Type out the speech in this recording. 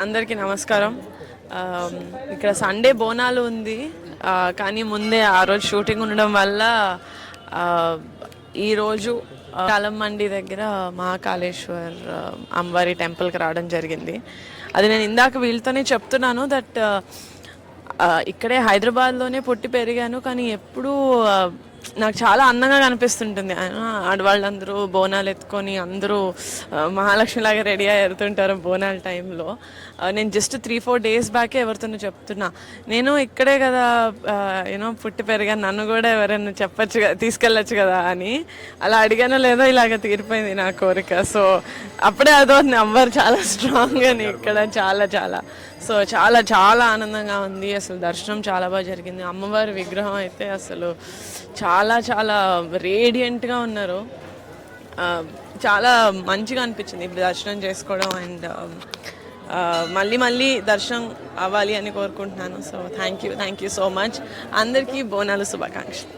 అందరికీ నమస్కారం. ఇక్కడ సండే బోనాలు ఉంది, కానీ ముందే ఆ రోజు షూటింగ్ ఉండడం వల్ల ఈరోజు కాలమండి దగ్గర మహాకాళేశ్వర్ అమ్మవారి టెంపుల్కి రావడం జరిగింది. అది నేను ఇందాక వీళ్ళతోనే చెప్తున్నాను దట్ ఇక్కడే హైదరాబాద్లోనే పుట్టి పెరిగాను, కానీ ఎప్పుడూ నాకు చాలా అందంగా కనిపిస్తుంటుంది. ఆడవాళ్ళందరూ బోనాలు ఎత్తుకొని అందరూ మహాలక్ష్మిలాగా రెడీ అయ్యి వెళ్తుంటారు బోనాల టైంలో. నేను జస్ట్ 3-4 డేస్ బ్యాకే ఎవరితోనో చెప్తున్నా, నేను ఇక్కడే కదా పుట్టి పెరిగాను, నన్ను కూడా ఎవరైనా చెప్పచ్చు కదా, తీసుకెళ్ళచ్చు కదా అని. అలా అడిగానో లేదో ఇలాగ తీరిపోయింది నా కోరిక. సో అప్పుడే అదో నెంబర్ చాలా స్ట్రాంగ్ అని ఇక్కడ చాలా చాలా సో చాలా చాలా ఆనందంగా ఉంది. అసలు దర్శనం చాలా బాగా జరిగింది. అమ్మవారి విగ్రహం అయితే అసలు చాలా చాలా రేడియంట్గా ఉన్నారు. చాలా మంచిగా అనిపించింది ఇప్పుడు దర్శనం చేసుకోవడం. అండ్ మళ్ళీ మళ్ళీ దర్శనం అవ్వాలి అని కోరుకుంటున్నాను. So thank you so much. అందరికీ బోనాలు శుభాకాంక్షలు.